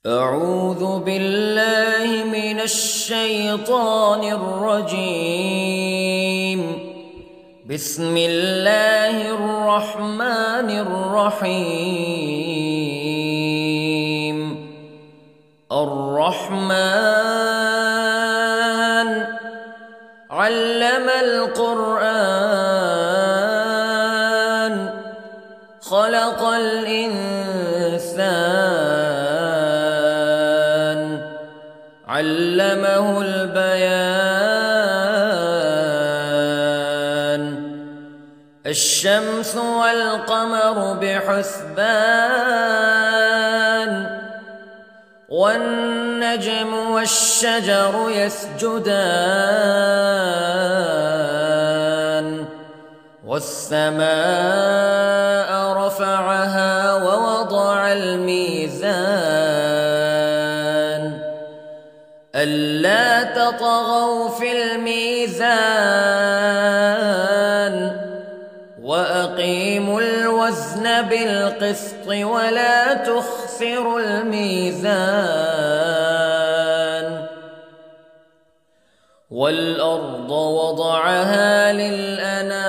أعوذ بالله من الشيطان الرجيم. بسم الله الرحمن الرحيم. الرحمن علم القرآن خلق الإنسان علمه البيان. الشمس والقمر بحسبان والنجم والشجر يسجدان والسماء رفعها ووضع الميزان ألا تطغوا في الميزان وأقيموا الوزن بالقسط ولا تخسروا الميزان. والأرض وضعها للأنام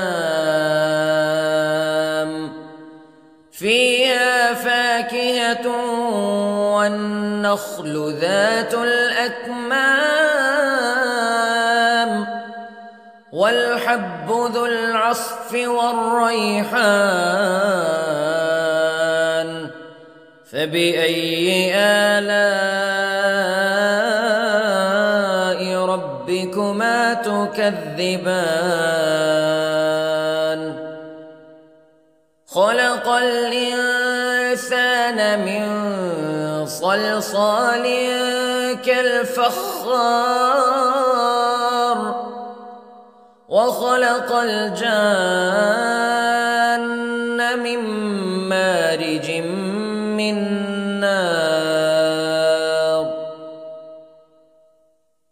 فيها فاكهة والنخل ذات الأكمام والحب ذو العصف والريحان فبأي آلاء ربكما تكذبان. خلق الإنسان من صلصال كالفخار وخلق الجان من مارج من نار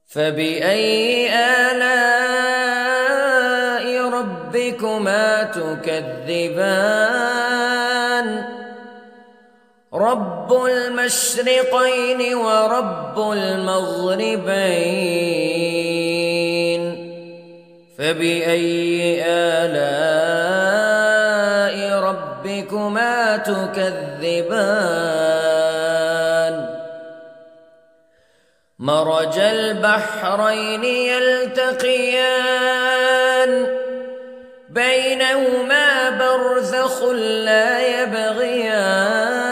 فبأي آلاء ربكما تكذبان. رب المشرقين ورب المغربين فبأي آلاء ربكما تكذبان. مرج البحرين يلتقيان بينهما برزخ لا يبغيان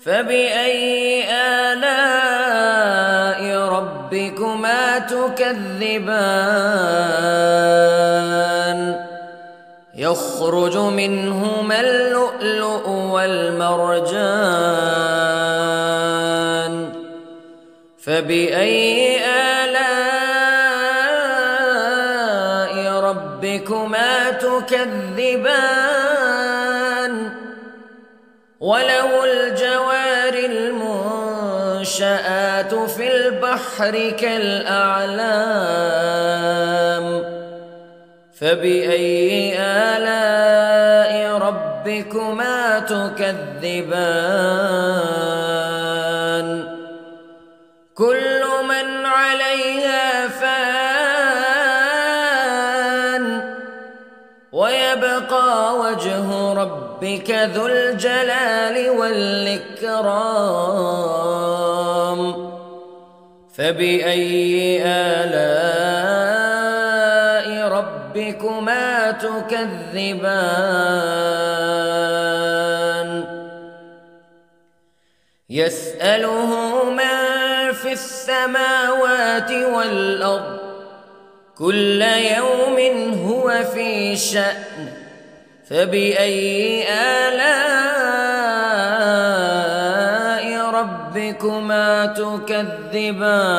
فبأي آلاء ربكما تكذبان. يخرج منهما اللؤلؤ والمرجان فبأي آلاء ربكما تكذبان. وله الجوار المنشآت في البحر كالأعلام فبأي آلاء ربكما تكذبان. كل من عليها فان ويبقى وجه ربك ذو الجلال والإكرام فبأي آلاء ربكما تكذبان. يسأله من في السماوات والأرض كل يوم هو في شأن فبأي آلاء ربكما تكذبان.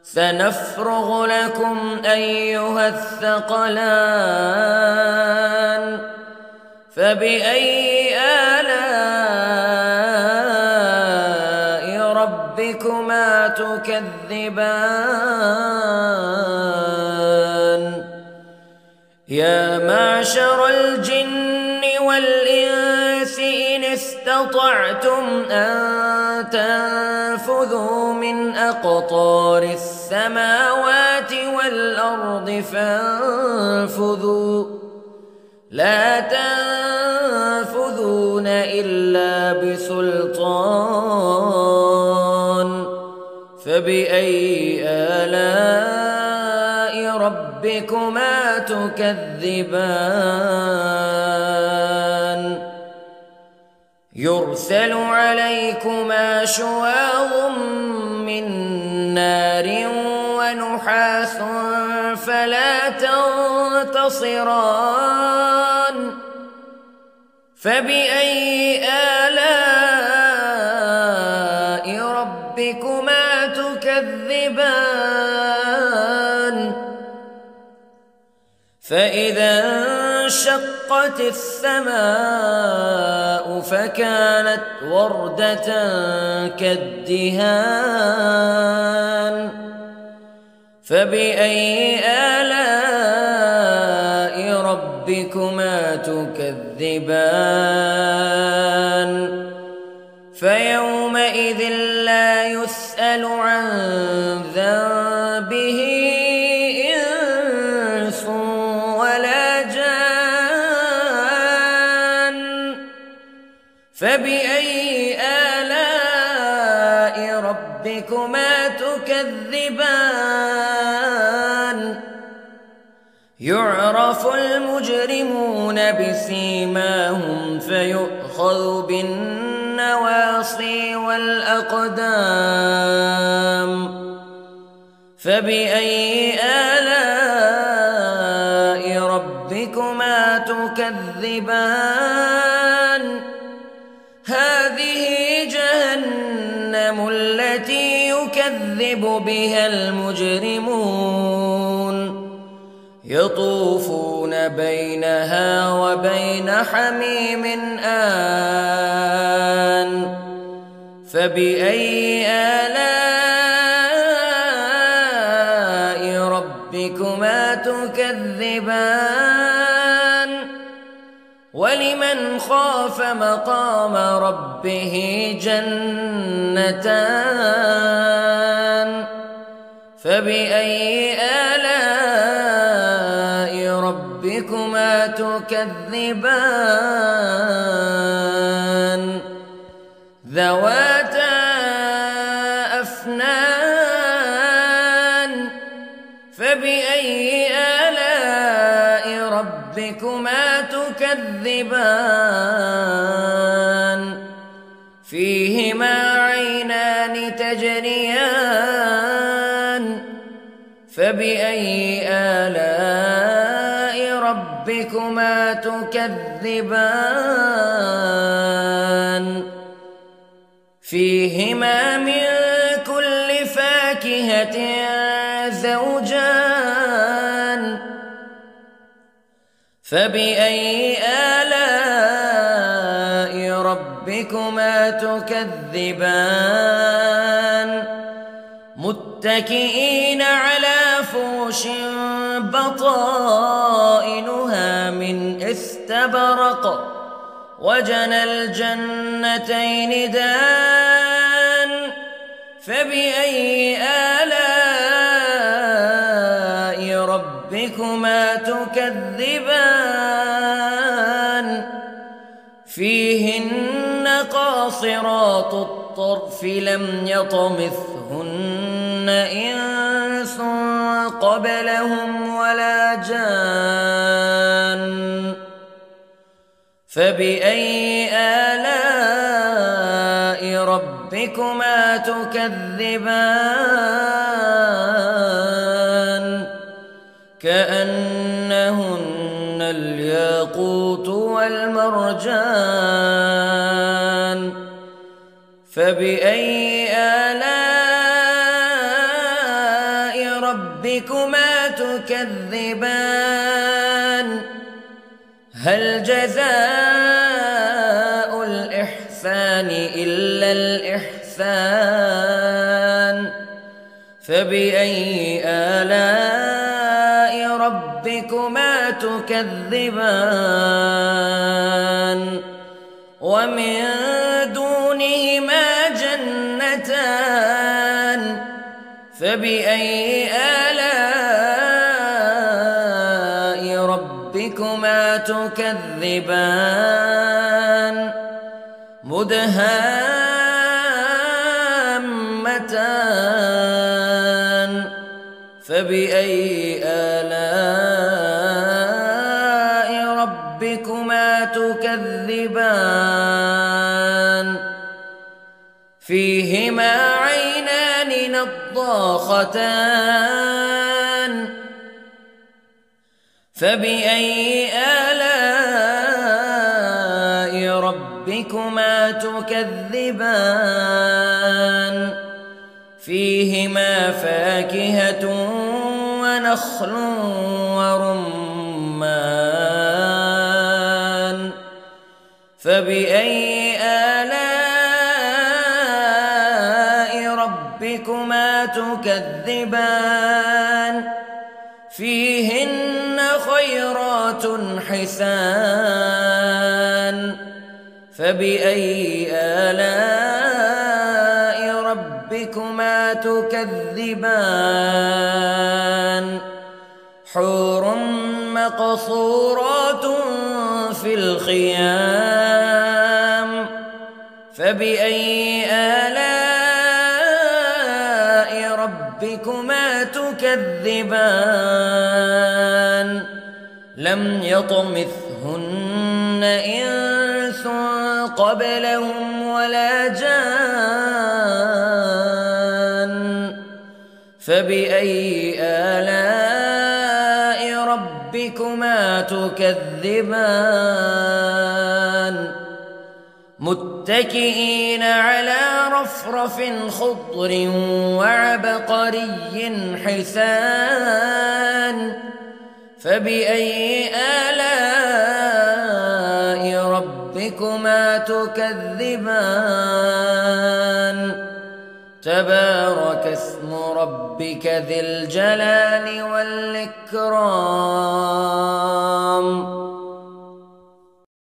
سنفرغ لكم أيها الثقلان فبأي آلاء ربكما تكذبان. يا معشر الجن والإنس استطعتم أن تنفذوا من أقطار السماوات والأرض فانفذوا لا تنفذون إلا بسلطان فبأي آلاء ربكما تكذبان يرسل عليكما شواظ من نار ونحاس فلا تنتصران فبأي آلاء ربكما تكذبان فإذا انشقت السماء فكانت وردة كالدهان فبأي آلاء ربكما تكذبان فيومئذ لا يسأل عن ذنبه إنس ولا جان فبأي آلاء ربكما تكذبان يعرف المجرمون بسيماهم فيؤخذ بالنواصي والأقدام فبأي آلاء ربكما تكذبان هذه جهنم التي يكذب بها المجرمون يطوفون بينها وبين حميم آن فبأي آلاء ربكما تكذبان ولمن خاف مقام ربه جنتان فبأي آلاء ربكما تكذبان ذواتا أفنان فبأي آلاء ربكما تكذبان فيهما عينان تجريان فبأي آلاء ربكما تكذبان فيهما من كل فاكهة زوجان فبأي آلاء ربكما تكذبان متكئين على فرش بطائنها من استبرق وجنى الجنتين دان فبأي آلاء ربكما تكذبان فيهن قاصرات الطرف لم يطمثهن إنس قبلهم ولا جان فبأي آلاء ربكما تكذبان كأنهن الياقوت والمرجان فبأي آلاء ربكما تكذبان هل جزاء الإحسان إلا الإحسان فبأي آلاء ربكما تكذبان ومن دونهما جنتان فبأي آلاء ربكما تكذبان مدهامتان فبأي آلاء ربكما تكذبان فيهما عينان نضاختان فبأي آلاء ربكما تكذبان فيهما فاكهة ونخل ورمان فبأي آلاء ربكما تكذبان فيهن خيرات حسان فبأي آلاء ربكما تكذبان حور مقصورات في الخيام فبأي آلاء ربكما تكذبان لم يطمثهن إنس قبلهم ولا جان فبأي آلاء ربكما تكذبان متكئين على رفرف خضر وعبقري حسان فبأي آلاء ربكما تكذبان تبارك اسم ربك ذي الجلال والإكرام